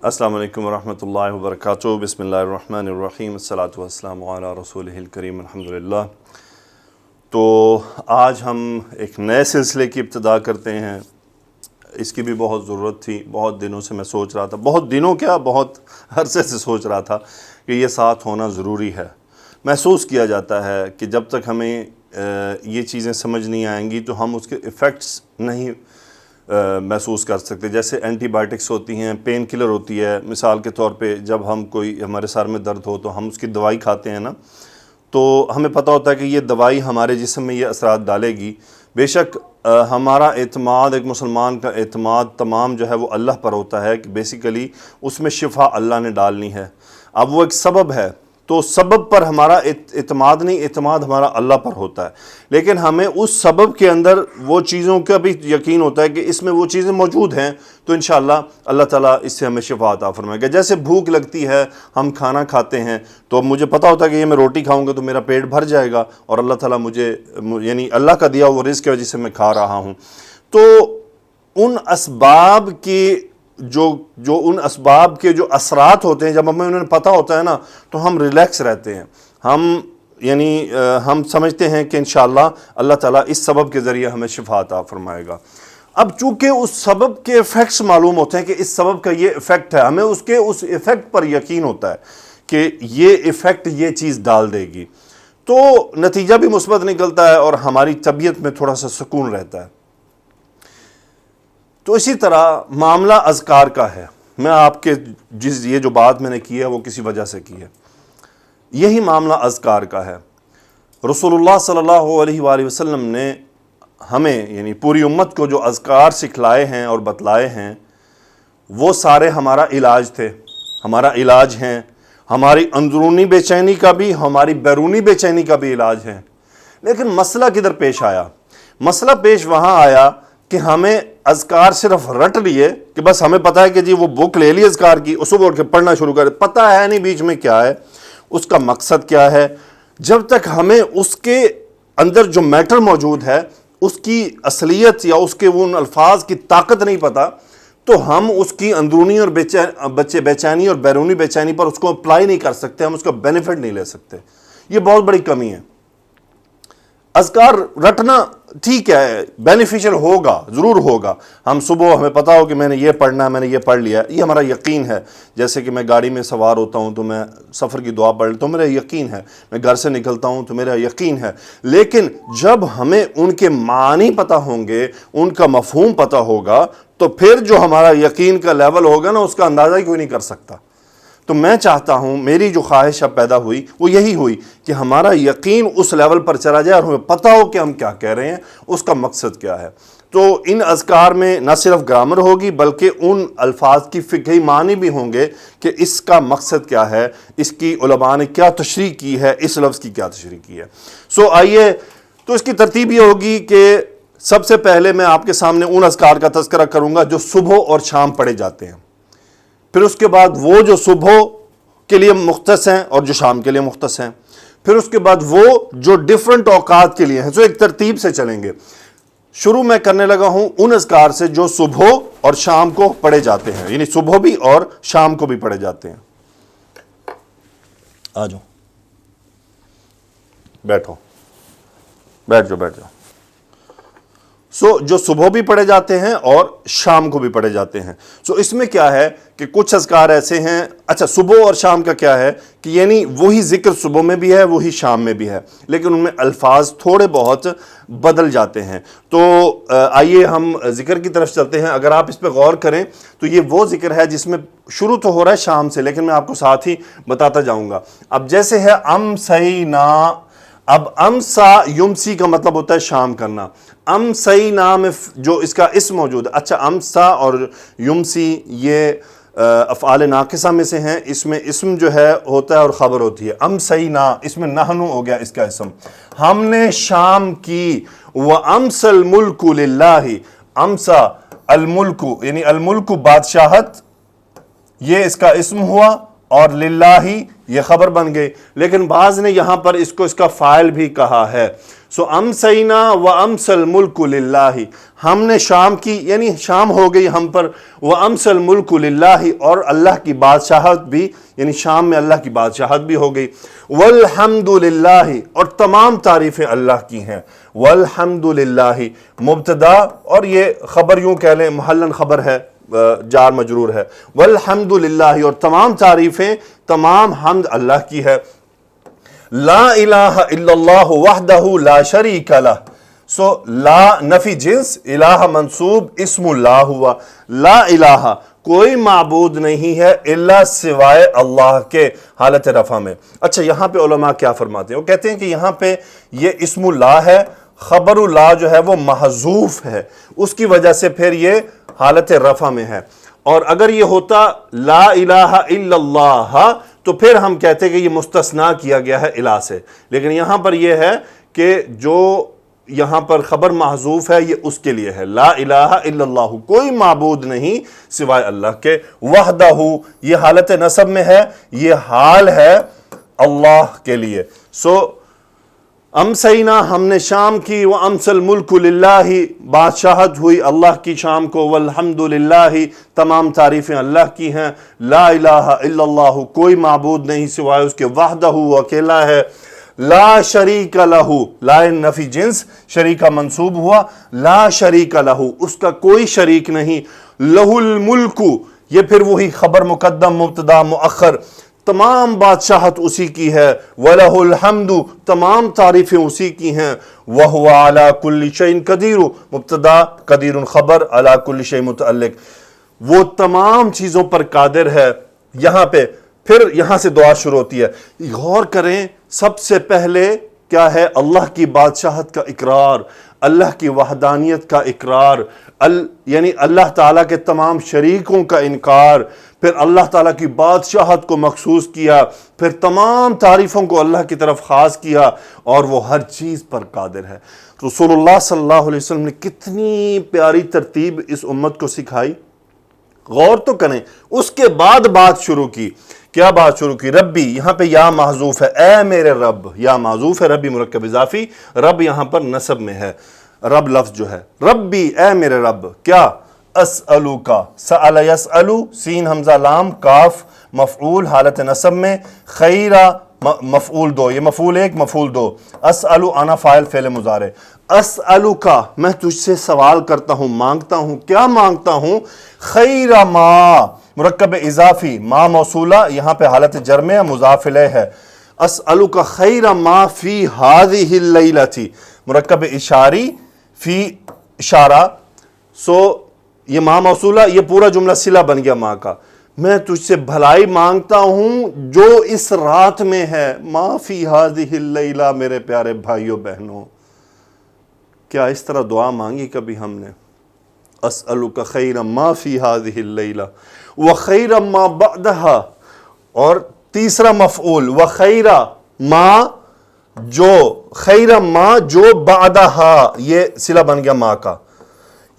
السلام علیکم ورحمۃ اللہ وبرکاتہ۔ بسم اللہ الرحمن الرحیم، الصلاۃ والسلام علی رسولہ الکریم، الحمدللہ۔ تو آج ہم ایک نئے سلسلے کی ابتدا کرتے ہیں۔ اس کی بھی بہت ضرورت تھی، بہت دنوں سے میں سوچ رہا تھا، بہت دنوں کیا بہت عرصے سے سوچ رہا تھا کہ یہ ساتھ ہونا ضروری ہے۔ محسوس کیا جاتا ہے کہ جب تک ہمیں یہ چیزیں سمجھ نہیں آئیں گی تو ہم اس کے ایفیکٹس نہیں محسوس کر سکتے۔ جیسے اینٹی بائیوٹکس ہوتی ہیں، پین کلر ہوتی ہے، مثال کے طور پہ جب ہم ہمارے سر میں درد ہو تو ہم اس کی دوائی کھاتے ہیں نا، تو ہمیں پتہ ہوتا ہے کہ یہ دوائی ہمارے جسم میں یہ اثرات ڈالے گی۔ بے شک ہمارا اعتماد، ایک مسلمان کا اعتماد تمام جو ہے وہ اللہ پر ہوتا ہے کہ بیسیکلی اس میں شفا اللہ نے ڈالنی ہے۔ اب وہ ایک سبب ہے، تو سبب پر ہمارا اعتماد نہیں، اعتماد ہمارا اللہ پر ہوتا ہے، لیکن ہمیں اس سبب کے اندر وہ چیزوں کا بھی یقین ہوتا ہے کہ اس میں وہ چیزیں موجود ہیں، تو انشاءاللہ اللہ تعالیٰ اس سے ہمیں شفا عطا فرمائے گا۔ جیسے بھوک لگتی ہے، ہم کھانا کھاتے ہیں تو مجھے پتہ ہوتا ہے کہ یہ میں روٹی کھاؤں گا تو میرا پیٹ بھر جائے گا، اور اللہ تعالیٰ مجھے یعنی اللہ کا دیا وہ رزق کی وجہ سے میں کھا رہا ہوں۔ تو ان اسباب کی جو ان اسباب کے جو اثرات ہوتے ہیں، جب ہمیں انہیں پتہ ہوتا ہے نا تو ہم ریلیکس رہتے ہیں، ہم سمجھتے ہیں کہ انشاءاللہ اللہ تعالیٰ اس سبب کے ذریعے ہمیں شفا عطا فرمائے گا۔ اب چونکہ اس سبب کے ایفیکٹس معلوم ہوتے ہیں کہ اس سبب کا یہ ایفیکٹ ہے، ہمیں اس ایفیکٹ پر یقین ہوتا ہے کہ یہ ایفیکٹ یہ چیز ڈال دے گی، تو نتیجہ بھی مثبت نکلتا ہے اور ہماری طبیعت میں تھوڑا سا سکون رہتا ہے۔ تو اسی طرح معاملہ اذکار کا ہے۔ میں آپ کے یہ جو بات میں نے کی ہے وہ کسی وجہ سے کی ہے، یہی معاملہ اذکار کا ہے۔ رسول اللہ صلی اللہ علیہ وآلہ وسلم نے ہمیں یعنی پوری امت کو جو اذکار سکھلائے ہیں اور بتلائے ہیں وہ سارے ہمارا علاج تھے، ہمارا علاج ہیں، ہماری اندرونی بے چینی کا بھی، ہماری بیرونی بے چینی کا بھی علاج ہے۔ لیکن مسئلہ کدھر پیش آیا؟ مسئلہ پیش وہاں آیا کہ ہمیں اذکار صرف رٹ لیے کہ بس ہمیں پتہ ہے کہ جی وہ بک لے لی اذکار کی، صبح اٹھ کے پڑھنا شروع کر، پتہ ہے نہیں بیچ میں کیا ہے، اس کا مقصد کیا ہے۔ جب تک ہمیں اس کے اندر جو میٹر موجود ہے، اس کی اصلیت یا اس کے ان الفاظ کی طاقت نہیں پتہ، تو ہم اس کی اندرونی اور بے چینی اور بیرونی بے چینی پر اس کو اپلائی نہیں کر سکتے، ہم اس کا بینیفٹ نہیں لے سکتے۔ یہ بہت بڑی کمی ہے۔ اذکار رٹنا ٹھیک ہے، بینیفیشل ہوگا، ضرور ہوگا۔ ہم صبح ہمیں پتہ ہو کہ میں نے یہ پڑھنا ہے، میں نے یہ پڑھ لیا، یہ ہمارا یقین ہے۔ جیسے کہ میں گاڑی میں سوار ہوتا ہوں تو میں سفر کی دعا پڑھ لیتا ہوں، میرا یقین ہے۔ میں گھر سے نکلتا ہوں تو میرا یقین ہے۔ لیکن جب ہمیں ان کے معنی پتہ ہوں گے، ان کا مفہوم پتہ ہوگا، تو پھر جو ہمارا یقین کا لیول ہوگا نا، اس کا اندازہ ہی کوئی نہیں کر سکتا۔ تو میں چاہتا ہوں، میری جو خواہش اب پیدا ہوئی وہ یہی ہوئی کہ ہمارا یقین اس لیول پر چلا جائے اور ہمیں پتہ ہو کہ ہم کیا کہہ رہے ہیں، اس کا مقصد کیا ہے۔ تو ان اذکار میں نہ صرف گرامر ہوگی بلکہ ان الفاظ کی فقہی معنی بھی ہوں گے کہ اس کا مقصد کیا ہے، اس کی علماء نے کیا تشریح کی ہے، اس لفظ کی کیا تشریح کی ہے۔ آئیے، تو اس کی ترتیب یہ ہوگی کہ سب سے پہلے میں آپ کے سامنے ان اذکار کا تذکرہ کروں گا جو صبح اور شام پڑھے جاتے ہیں، پھر اس کے بعد وہ جو صبح کے لیے مختص ہیں اور جو شام کے لیے مختص ہیں، پھر اس کے بعد وہ جو ڈیفرنٹ اوقات کے لیے ہیں۔ ایک ترتیب سے چلیں گے۔ شروع میں کرنے لگا ہوں ان اذکار سے جو صبح اور شام کو پڑھے جاتے ہیں، یعنی صبح بھی اور شام کو بھی پڑھے جاتے ہیں۔ آ جاؤ، بیٹھ جاؤ۔ جو صبح بھی پڑھے جاتے ہیں اور شام کو بھی پڑھے جاتے ہیں۔ اس میں کیا ہے کہ کچھ اذکار ایسے ہیں، اچھا صبح اور شام کا کیا ہے کہ یعنی وہی ذکر صبح میں بھی ہے، وہی شام میں بھی ہے، لیکن ان میں الفاظ تھوڑے بہت بدل جاتے ہیں۔ تو آئیے ہم ذکر کی طرف چلتے ہیں۔ اگر آپ اس پہ غور کریں تو یہ وہ ذکر ہے جس میں شروع تو ہو رہا ہے شام سے، لیکن میں آپ کو ساتھ ہی بتاتا جاؤں گا۔ اب جیسے ہے امسینا، اب امسا یمسی کا مطلب ہوتا ہے شام کرنا۔ امسینا میں جو اس کا اسم موجود ہے، اچھا امسا اور یمسی یہ افعال ناقصہ میں سے ہیں، اس میں اسم جو ہے ہوتا ہے اور خبر ہوتی ہے۔ امسینا، اس میں نحنو ہو گیا اس کا اسم، ہم نے شام کی۔ وَأَمْسَ الْمُلْكُ لِلَّهِ، امسا الملک یعنی الملک بادشاہت، یہ اس کا اسم ہوا، اور للہ یہ خبر بن گئی، لیکن بعض نے یہاں پر اس کو اس کا فاعل بھی کہا ہے۔ سو امسینا و امس الملک للہ، ہم نے شام کی یعنی شام ہو گئی ہم پر، و امس الملک للہ، اور اللہ کی بادشاہت بھی یعنی شام میں اللہ کی بادشاہت بھی ہو گئی، والحمد للہ، اور تمام تعریفیں اللہ کی ہیں۔ والحمد للہ مبتدا، اور یہ خبر یوں کہہ لیں محلن خبر ہے، جار مجرور ہے، والحمد للہ، اور تمام تعریفیں تمام حمد اللہ کی ہے۔ لا الہ الا اللہ وحدہ لا شریک لہ، سو لا نفی جنس، الہ منصوب، اسم اللہ ہوا۔ لا الہ، کوئی معبود نہیں ہے الا سوائے اللہ کے، حالت رفع میں۔ اچھا یہاں پہ علماء کیا فرماتے ہیں؟ وہ کہتے ہیں کہ یہاں پہ یہ اسم اللہ ہے، خبر اللہ جو ہے وہ محذوف ہے، اس کی وجہ سے پھر یہ حالت رفع میں ہے۔ اور اگر یہ ہوتا لا الہ الا اللہ تو پھر ہم کہتے کہ یہ مستثنیٰ کیا گیا ہے الہ سے، لیکن یہاں پر یہ ہے کہ جو یہاں پر خبر محذوف ہے یہ اس کے لیے ہے، لا الہ الا اللہ، کوئی معبود نہیں سوائے اللہ کے، وحدہ، یہ حالت نصب میں ہے، یہ حال ہے اللہ کے لیے۔ سو امسینا، ہم نے شام کی، وامس الملک للہ، بادشاہت ہوئی اللہ کی شام کو، والحمد للہ، تمام تعریفیں اللہ کی ہیں، لا الہ الا اللہ، کوئی معبود نہیں سوائے اس کے، وحدہ، وہ اکیلا ہے، لا شریک لہ، لا نفی جنس، شریکہ منصوب ہوا، لا شریک لہ، اس کا کوئی شریک نہیں، لہ الملک، یہ پھر وہی خبر مقدم مبتدا مؤخر، تمام بادشاہت اسی کی ہے، وَلَهُ الْحَمْدُ، تمام تعریفیں اسی کی ہیں، وَهُوَ عَلَى كُلِّ شَيْءٍ قَدِيرٌ، مبتدا قدیر خبر، عَلَى كُلِّ شَيْءٍ متعلق، وہ تمام چیزوں پر قادر ہے۔ یہاں پہ پھر یہاں سے دعا شروع ہوتی ہے۔ غور کریں، سب سے پہلے کیا ہے؟ اللہ کی بادشاہت کا اقرار، اللہ کی وحدانیت کا اقرار، یعنی اللہ تعالیٰ کے تمام شریکوں کا انکار، پھر اللہ تعالیٰ کی بادشاہت کو مخصوص کیا، پھر تمام تعریفوں کو اللہ کی طرف خاص کیا، اور وہ ہر چیز پر قادر ہے۔ رسول اللہ صلی اللہ علیہ وسلم نے کتنی پیاری ترتیب اس امت کو سکھائی، غور تو کریں۔ اس کے بعد بات شروع کی، کیا بات شروع کی؟ ربی، یہاں پہ یا محذوف ہے، اے میرے رب، یا محذوف ہے، ربی مرکب اضافی، رب یہاں پر نصب میں ہے، رب لفظ جو ہے، ربی اے میرے رب، کیا؟ اسألو کا، سأل یسألو، سین حمزہ لام کاف، مفعول حالت نصب میں، خیرہ مفعول دو، یہ مفعول ایک مفعول دو، اسألو انا فاعل فعل مضارع، اسألو کا، میں تجھ سے سوال کرتا ہوں، مانگتا ہوں، کیا مانگتا ہوں؟ خیرہ ما، مرکب اضافی، ما موصولہ، یہاں پہ حالت جر میں مضاف الیہ ہے، اسألو کا خیرہ ما فی ہذہ اللیلۃ، مرکب اشاری، فی اشارہ، سو یہ ما موصولہ، یہ پورا جملہ صلہ بن گیا ما کا، میں تجھ سے بھلائی مانگتا ہوں جو اس رات میں ہے، ما فی ہذہ اللیلہ، میرے پیارے بھائیوں بہنوں، کیا اس طرح دعا مانگی کبھی ہم نے؟ اسألک خیر ما فی ہذہ اللیلہ وخیر ما بعدہا، اور تیسرا مفعول وخیر ما، جو خیر ما جو بعدہا، یہ صلہ بن گیا ما کا،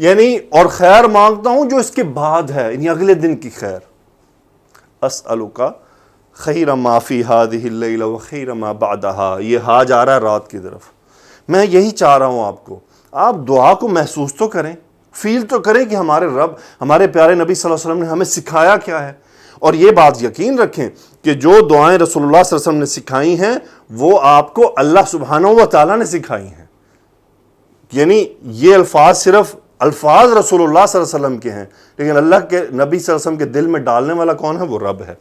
یعنی اور خیر مانگتا ہوں جو اس کے بعد ہے، یعنی اگلے دن کی خیر۔ اسألک خیر ما فی ہذہ اللیلہ وخیر ما بعدہا، یہ ہا جا رہا ہے رات کی طرف۔ میں یہی چاہ رہا ہوں آپ کو، آپ دعا کو محسوس تو کریں، فیل تو کریں کہ ہمارے رب، ہمارے پیارے نبی صلی اللہ علیہ وسلم نے ہمیں سکھایا کیا ہے، اور یہ بات یقین رکھیں کہ جو دعائیں رسول اللہ صلی اللہ علیہ وسلم نے سکھائی ہیں وہ آپ کو اللہ سبحانہ و تعالیٰ نے سکھائی ہیں، یعنی یہ الفاظ صرف الفاظ رسول اللہ صلی اللہ علیہ وسلم کے ہیں، لیکن اللہ کے نبی صلی اللہ علیہ وسلم کے دل میں ڈالنے والا کون ہے؟ وہ رب ہے۔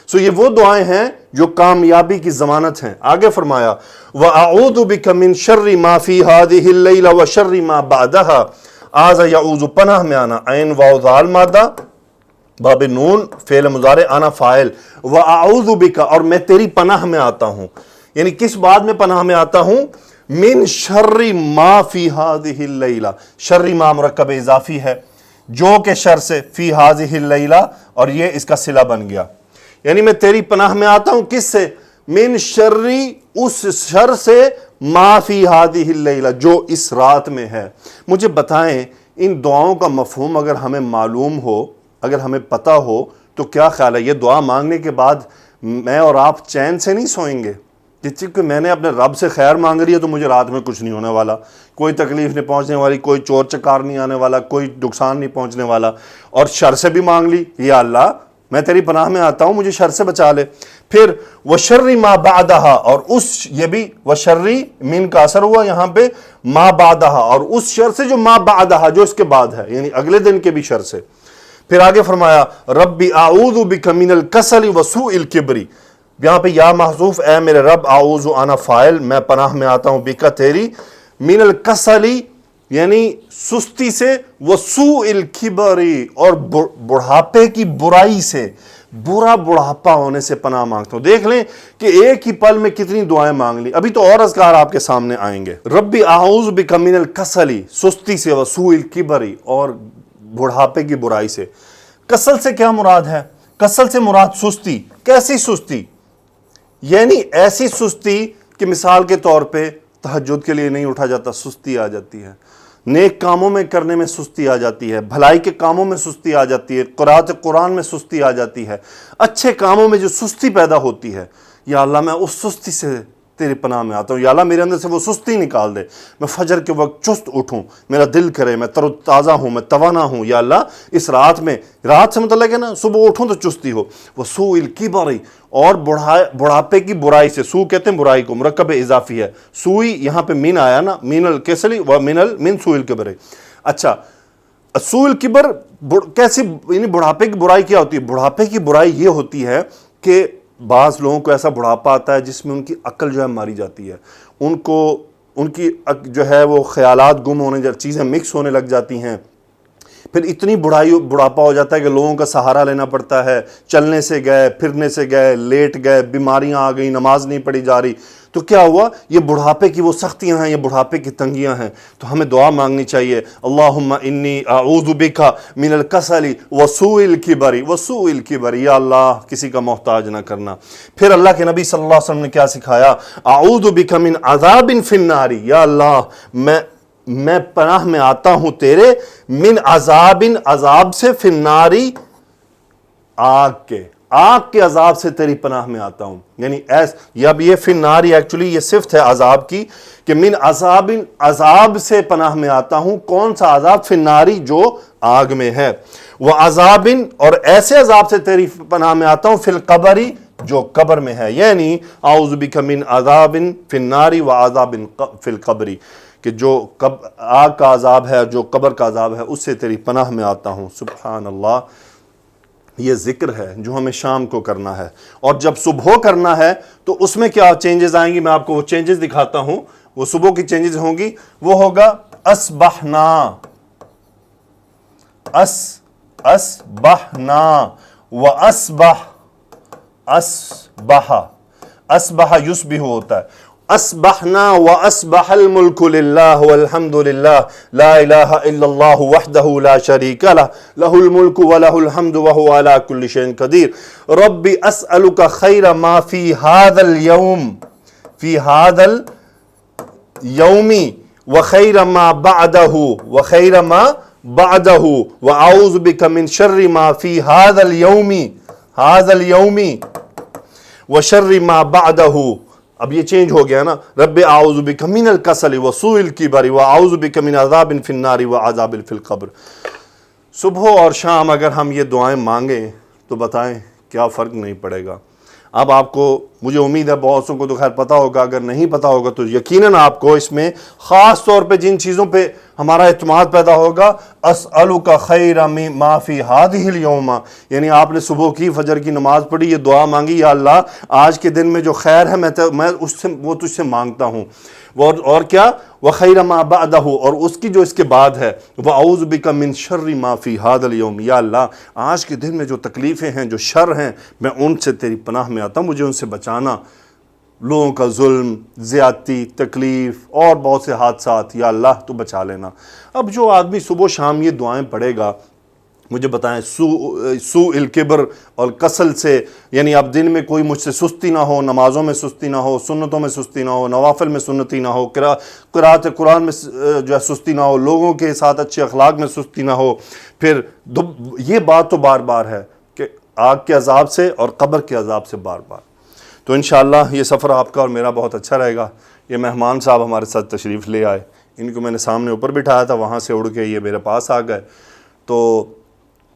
سو یہ وہ دعائیں ہیں جو کامیابی کی ضمانت ہیں۔ آگے فرمایا وَأَعُوذُ بِكَ مِن شَرِّ مَا فِي هَذِهِ اللَّيْلَ وَشَرِّ مَا بَعْدَهَا، آز یعوذ پناہ میں آنا، عین واو ذال مادہ، باب نون فعل مضارع، آنا فاعل، وَأَعُوذُ بِكَ، اور میں تیری پناہ میں آتا ہوں، یعنی کس بات میں پناہ میں آتا ہوں؟ من شر ما فی هذه اللیلہ، شر ما مرکب اضافی ہے، جو کہ شر سے، فی هذه اللیلہ، اور یہ اس کا صلہ بن گیا، یعنی میں تیری پناہ میں آتا ہوں کس سے؟ من شری، اس شر سے، ما فی هذه اللیلہ، جو اس رات میں ہے۔ مجھے بتائیں ان دعاؤں کا مفہوم اگر ہمیں معلوم ہو، اگر ہمیں پتہ ہو، تو کیا خیال ہے یہ دعا مانگنے کے بعد میں اور آپ چین سے نہیں سوئیں گے کہ میں نے اپنے رب سے خیر مانگ رہی ہے تو مجھے رات میں کچھ نہیں ہونے والا، کوئی تکلیف نہیں پہنچنے والی، کوئی چور چکار نہیں آنے والا، کوئی نقصان نہیں پہنچنے والا، اور شر سے بھی مانگ لی، یا اللہ میں تیری پناہ میں آتا ہوں مجھے شر سے بچا لے۔ پھر وشر ما بعدہا، اور یہ بھی وشری من کا اثر ہوا یہاں پہ ما بعدہا، اور اس شر سے جو ما بعدہا جو اس کے بعد ہے، یعنی اگلے دن کے بھی شر سے۔ پھر آگے فرمایا ربی اعوذ بک من الکسل وسوء الکبر، یہاں پہ یا محذوف، اے میرے رب، اعوذ انا فاعل، میں پناہ میں آتا ہوں بکا تیری، من الکسل یعنی سستی سے، وسوء الکبر اور بڑھاپے کی برائی سے، برا بڑھاپا ہونے سے پناہ مانگتا ہوں۔ دیکھ لیں کہ ایک ہی پل میں کتنی دعائیں مانگ لی، ابھی تو اور اذکار آپ کے سامنے آئیں گے۔ ربی اعوذ بک من الکسل، سستی سے، وسوء الکبر اور بڑھاپے کی برائی سے۔ کسل سے کیا مراد ہے؟ کسل سے مراد سستی۔ کیسی سستی؟ یعنی ایسی سستی کہ مثال کے طور پہ تہجد کے لیے نہیں اٹھا جاتا، سستی آ جاتی ہے، نیک کاموں میں کرنے میں سستی آ جاتی ہے، بھلائی کے کاموں میں سستی آ جاتی ہے، قرأت قرآن میں سستی آ جاتی ہے، اچھے کاموں میں جو سستی پیدا ہوتی ہے، یا اللہ میں اس سستی سے تیری پناہ میں آتا ہوں، یا اللہ میرے اندر سے وہ سستی نکال دے، میں فجر کے وقت چست اٹھوں، میرا دل کرے، میں تر و تازہ ہوں، میں توانا ہوں، یا اللہ اس رات میں، رات سے متعلق ہے نا، صبح اٹھوں تو چستی ہو، وسوء الکبر اور بڑھاپے کی برائی سے۔ سو کہتے ہیں برائی کو، مرکب اضافی ہے، سوئی یہاں پہ من آیا نا، من الکسل و من سوء الکبر۔ اچھا سوء الکبر کیسی، یعنی بڑھاپے کی برائی کیا ہوتی ہے؟ بڑھاپے کی برائی یہ ہوتی ہے کہ بعض لوگوں کو ایسا بڑھاپا آتا ہے جس میں ان کی عقل جو ہے ماری جاتی ہے، ان کی جو ہے وہ خیالات گم ہونے، چیزیں مکس ہونے لگ جاتی ہیں، پھر اتنی بڑھاپا ہو جاتا ہے کہ لوگوں کا سہارا لینا پڑتا ہے، چلنے سے گئے، پھرنے سے گئے، لیٹ گئے، بیماریاں آ گئیں، نماز نہیں پڑھی جا رہی، تو کیا ہوا؟ یہ بڑھاپے کی وہ سختیاں ہیں، یہ بڑھاپے کی تنگیاں ہیں۔ تو ہمیں دعا مانگنی چاہیے، اللہم انی اعوذ بک من الکسل وسوء الکبر وسوء الکبر، یا اللہ کسی کا محتاج نہ کرنا۔ پھر اللہ کے نبی صلی اللہ علیہ وسلم نے کیا سکھایا؟ اعوذ بک من عذاب فی النار، یا اللہ میں پناہ میں آتا ہوں تیرے، من عذاب، عذاب سے، فی النار آگ کے عذاب سے تیری پناہ میں آتا ہوں، یعنی اب یہ فی النار ایکچولی یہ صفت ہے عذاب کی، کہ من عذاب، عذاب سے پناہ میں آتا ہوں۔ کون سا عذاب؟ فی النار جو آگ میں ہے، وعذاب اور ایسے عذاب سے تیری پناہ میں آتا ہوں، فی القبر جو قبر میں ہے، یعنی اعوذ بک من عذاب فی النار وعذاب فی القبر، کہ جو آگ کا عذاب ہے، جو قبر کا عذاب ہے، اس سے تیری پناہ میں آتا ہوں۔ سبحان اللہ، یہ ذکر ہے جو ہمیں شام کو کرنا ہے، اور جب صبح کرنا ہے تو اس میں کیا چینجز آئیں گی، میں آپ کو وہ چینجز دکھاتا ہوں۔ وہ صبح کی چینجز ہوں گی، وہ ہوگا اصبحنا، اصبحنا واصبح، اصبح یصبح ہوتا ہے، اصبحنا واصبح الملک للہ والحمد للہ لا الہ الا اللہ وحدہ لا شریک لہ لہ الملک ولہ الحمد وہو علی کل شیء قدیر رب اسألک خیر ما فی ھذا اليوم وخیر ما بعدہ واعوذ بک من شر ما فی ھذا اليوم وشر ما بعدہ۔ اب یہ چینج ہو گیا نا، رب اعوذ بک من الکسل وسوء الکبر واعوذ بک من عذاب فی النار وعذاب فی القبر۔ صبح اور شام اگر ہم یہ دعائیں مانگیں تو بتائیں کیا فرق نہیں پڑے گا۔ اب آپ کو، مجھے امید ہے بہت سو کو تو خیر پتہ ہوگا، اگر نہیں پتہ ہوگا تو یقیناً آپ کو اس میں خاص طور پہ جن چیزوں پہ ہمارا اعتماد پیدا ہوگا، اسألک خیر ما فی ھذہ اليوم، یعنی آپ نے صبح کی فجر کی نماز پڑھی، یہ دعا مانگی، یا اللہ آج کے دن میں جو خیر ہے میں وہ تجھ سے مانگتا ہوں، اور کیا، وخیر ما بعدہ اور اس کی جو اس کے بعد ہے، واعوذ بک من شر ما فی ھذا اليوم، یا اللہ آج کے دن میں جو تکلیفیں ہیں، جو شر ہیں، میں ان سے تیری پناہ میں آتا ہوں، مجھے ان سے بچانا، لوگوں کا ظلم، زیادتی، تکلیف اور بہت سے حادثات، یا اللہ تو بچا لینا۔ اب جو آدمی صبح شام یہ دعائیں پڑھے گا، مجھے بتائیں سوء الکبر اور کسل سے، یعنی اب دن میں کوئی مجھ سے سستی نہ ہو، نمازوں میں سستی نہ ہو، سنتوں میں سستی نہ ہو، نوافل میں سنتی نہ ہو، قرأت قرآن میں جو ہے سستی نہ ہو، لوگوں کے ساتھ اچھے اخلاق میں سستی نہ ہو۔ پھر یہ بات تو بار بار ہے کہ آگ کے عذاب سے اور قبر کے عذاب سے بار بار۔ تو انشاءاللہ یہ سفر آپ کا اور میرا بہت اچھا رہے گا۔ یہ مہمان صاحب ہمارے ساتھ تشریف لے آئے، ان کو میں نے سامنے اوپر بٹھایا تھا، وہاں سے اڑ کے یہ میرے پاس آ گئے۔ تو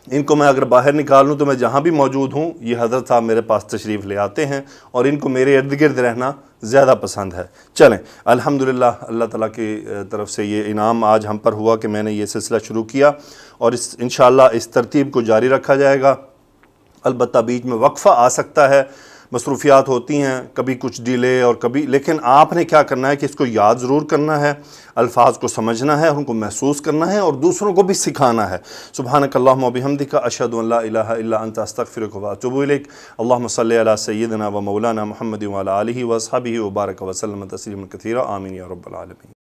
ان کو میں اگر باہر نکال لوں تو میں جہاں بھی موجود ہوں یہ حضرت صاحب میرے پاس تشریف لے آتے ہیں، اور ان کو میرے ارد گرد رہنا زیادہ پسند ہے۔ چلیں الحمدللہ، اللہ تعالیٰ کی طرف سے یہ انعام آج ہم پر ہوا کہ میں نے یہ سلسلہ شروع کیا، اور انشاءاللہ اس ترتیب کو جاری رکھا جائے گا۔ البتہ بیچ میں وقفہ آ سکتا ہے، مصروفیات ہوتی ہیں، کبھی کچھ ڈیلے اور کبھی، لیکن آپ نے کیا کرنا ہے کہ اس کو یاد ضرور کرنا ہے، الفاظ کو سمجھنا ہے، ان کو محسوس کرنا ہے اور دوسروں کو بھی سکھانا ہے۔ سبحانک اللہم و بحمدک، اشہد ان لا الہ الا انت، استغفرک و اتوب الیک۔ اللہم صلی علی سیدنا و مولانا محمد و علی آلہ و اصحابہ وبارک وسلم تسلیما کثیرا، آمین یا رب العالمین۔